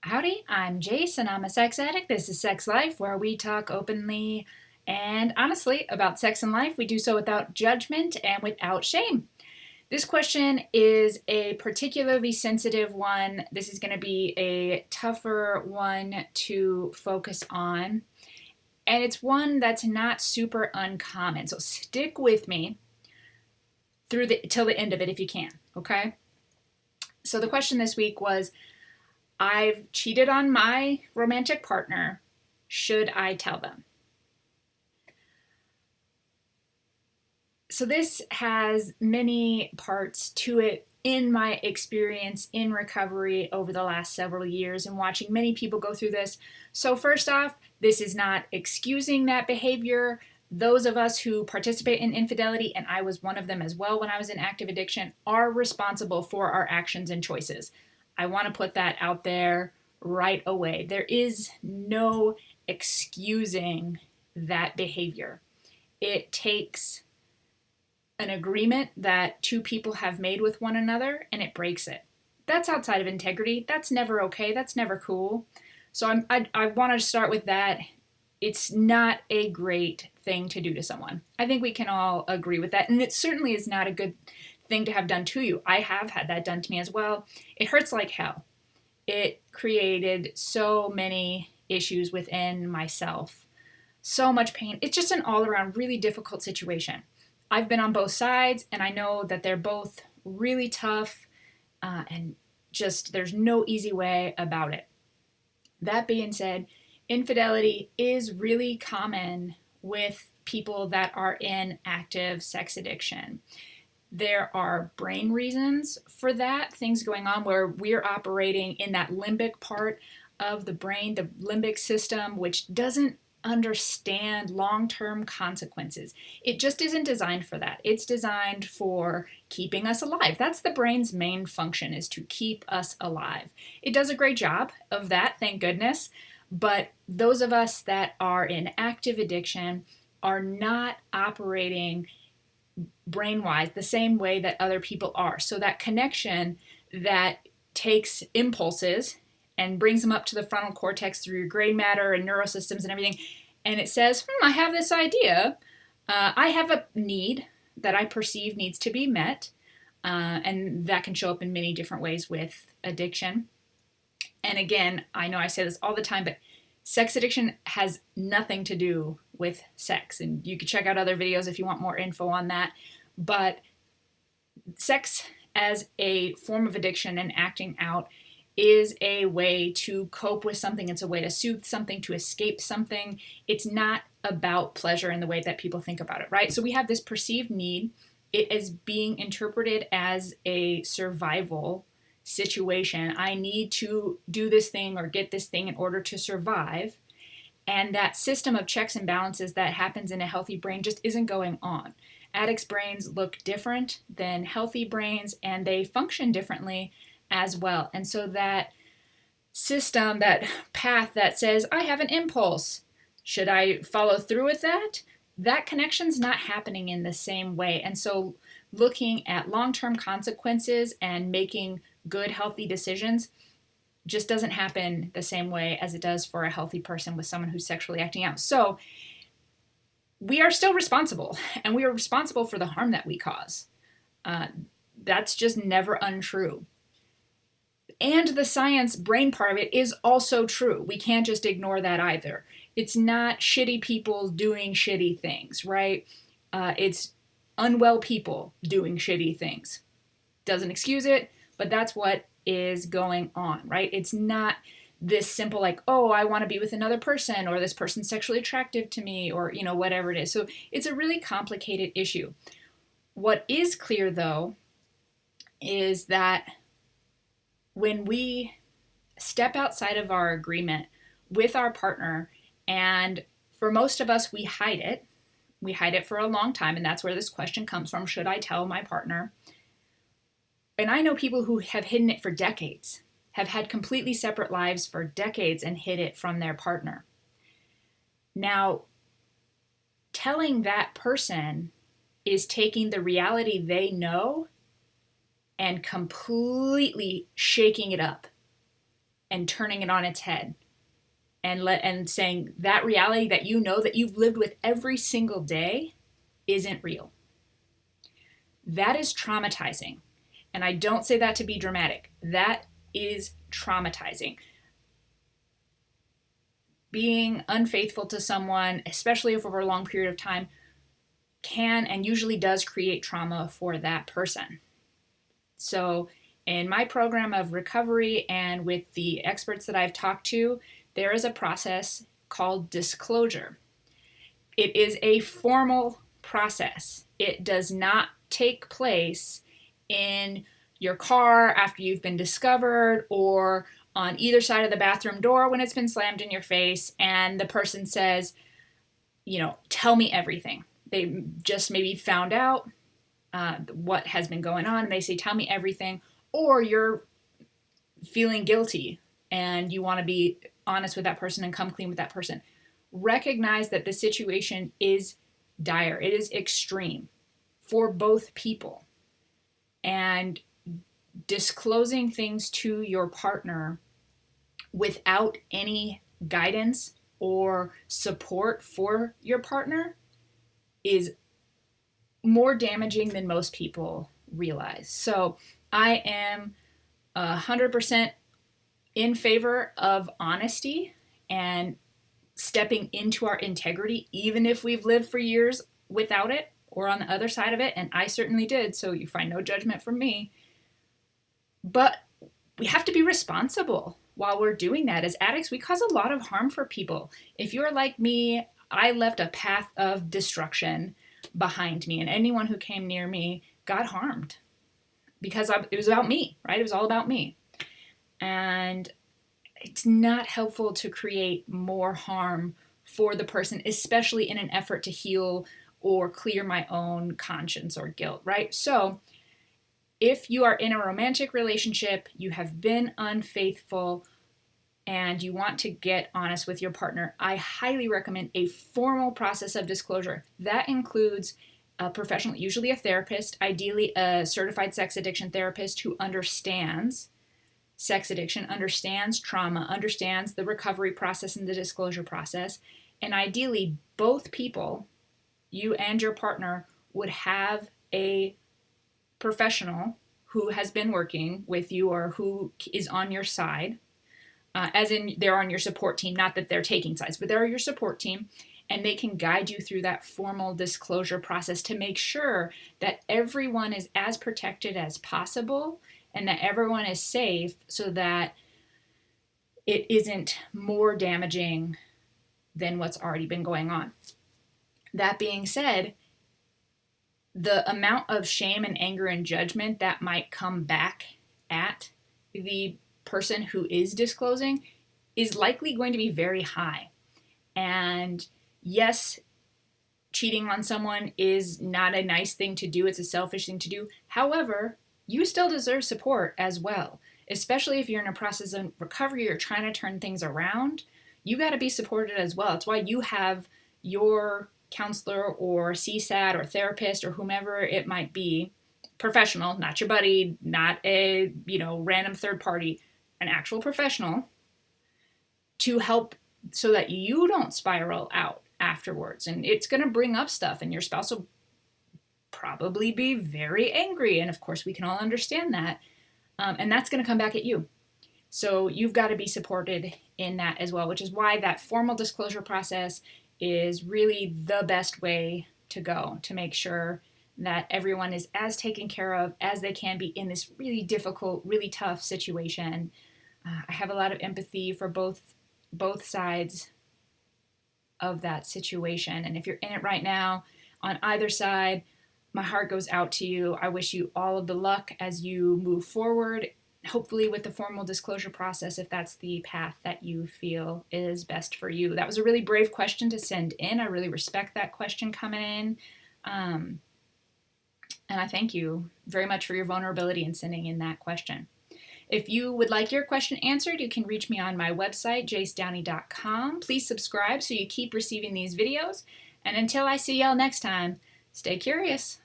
Howdy, I'm Jace and I'm a sex addict. This is Sex Life, where we talk openly and honestly about sex and life. We do so without judgment and without shame. This question is a particularly sensitive one. This is going to be a tougher one to focus on, and it's one that's not super uncommon. So stick with me till the end of it if you can, okay? So the question this week was, I've cheated on my romantic partner. Should I tell them? So this has many parts to it in my experience in recovery over the last several years and watching many people go through this. So first off, this is not excusing that behavior. Those of us who participate in infidelity, and I was one of them as well when I was in active addiction, are responsible for our actions and choices. I want to put that out there right away. There is no excusing that behavior. It takes an agreement that two people have made with one another and it breaks it. That's outside of integrity. That's never okay. That's never cool. So I want to start with that. It's not a great thing to do to someone. I think we can all agree with that. And it certainly is not a good thing to have done to you. I have had that done to me as well. It hurts like hell. It created so many issues within myself, so much pain. It's just an all around really difficult situation. I've been on both sides, and I know that they're both really tough, and just there's no easy way about it. That being said, infidelity is really common with people that are in active sex addiction. There are brain reasons for that, things going on where we're operating in that limbic part of the brain, the limbic system, which doesn't understand long-term consequences. It just isn't designed for that. It's designed for keeping us alive. That's the brain's main function, is to keep us alive. It does a great job of that, thank goodness. But those of us that are in active addiction are not operating brain-wise the same way that other people are. So that connection that takes impulses and brings them up to the frontal cortex through your gray matter and neurosystems and everything. And it says, I have this idea. I have a need that I perceive needs to be met. And that can show up in many different ways with addiction. And again, I know I say this all the time, but sex addiction has nothing to do with sex. And you can check out other videos if you want more info on that. But sex as a form of addiction and acting out is a way to cope with something. It's a way to soothe something, to escape something. It's not about pleasure in the way that people think about it, right? So we have this perceived need. It is being interpreted as a survival situation. I need to do this thing or get this thing in order to survive. And that system of checks and balances that happens in a healthy brain just isn't going on. Addicts' brains look different than healthy brains, and they function differently as well. And so that system, that path that says, I have an impulse, should I follow through with that? That connection's not happening in the same way. And so looking at long-term consequences and making good, healthy decisions just doesn't happen the same way as it does for a healthy person with someone who's sexually acting out. So we are still responsible, and we are responsible for the harm that we cause. That's just never untrue. And the science brain part of it is also true. We can't just ignore that either. It's not shitty people doing shitty things, right? It's unwell people doing shitty things. Doesn't excuse it, but that's what is going on, right? It's not this simple like, oh, I want to be with another person, or this person's sexually attractive to me, or, whatever it is. So it's a really complicated issue. What is clear, though, is that when we step outside of our agreement with our partner, and for most of us, we hide it for a long time, and that's where this question comes from. Should I tell my partner? And I know people who have hidden it for decades, have had completely separate lives for decades and hid it from their partner. Now, telling that person is taking the reality they know and completely shaking it up and turning it on its head and saying that reality that you know that you've lived with every single day isn't real. That is traumatizing. And I don't say that to be dramatic. That is traumatizing. Being unfaithful to someone, especially over a long period of time, can and usually does create trauma for that person. So in my program of recovery and with the experts that I've talked to, there is a process called disclosure. It is a formal process. It does not take place in your car after you've been discovered or on either side of the bathroom door when it's been slammed in your face and the person says, tell me everything. They just maybe found out what has been going on and they say, tell me everything. Or you're feeling guilty and you want to be honest with that person and come clean with that person. Recognize that the situation is dire. It is extreme for both people. And disclosing things to your partner without any guidance or support for your partner is more damaging than most people realize. So I am 100% in favor of honesty and stepping into our integrity, even if we've lived for years without it or on the other side of it. And I certainly did. So you find no judgment from me. But we have to be responsible while we're doing that. As addicts, we cause a lot of harm for people. If you're like me, I left a path of destruction behind me, and anyone who came near me got harmed because it was about me, right? It was all about me. And it's not helpful to create more harm for the person, especially in an effort to heal or clear my own conscience or guilt, right? So if you are in a romantic relationship, you have been unfaithful, and you want to get honest with your partner, I highly recommend a formal process of disclosure. That includes a professional, usually a therapist, ideally a certified sex addiction therapist who understands sex addiction, understands trauma, understands the recovery process and the disclosure process. And ideally, both people, you and your partner, would have a professional who has been working with you or who is on your side, as in they're on your support team, not that they're taking sides, but they're your support team, and they can guide you through that formal disclosure process to make sure that everyone is as protected as possible and that everyone is safe so that it isn't more damaging than what's already been going on. That being said, the amount of shame and anger and judgment that might come back at the person who is disclosing is likely going to be very high. And yes, cheating on someone is not a nice thing to do. It's a selfish thing to do. However, you still deserve support as well, especially if you're in a process of recovery or trying to turn things around. You got to be supported as well. It's why you have your counselor or CSAT or therapist or whomever it might be, professional, not your buddy, not a random third party, an actual professional, to help so that you don't spiral out afterwards. And it's going to bring up stuff, and your spouse will probably be very angry. And of course, we can all understand that. And that's going to come back at you. So you've got to be supported in that as well, which is why that formal disclosure process is really the best way to go to make sure that everyone is as taken care of as they can be in this really difficult, really tough situation. I have a lot of empathy for both sides of that situation. And if you're in it right now, on either side, my heart goes out to you. I wish you all of the luck as you move forward, hopefully with the formal disclosure process, if that's the path that you feel is best for you. That was a really brave question to send in. I really respect that question coming in. And I thank you very much for your vulnerability in sending in that question. If you would like your question answered, you can reach me on my website, jacedowney.com. Please subscribe so you keep receiving these videos. And until I see y'all next time, stay curious.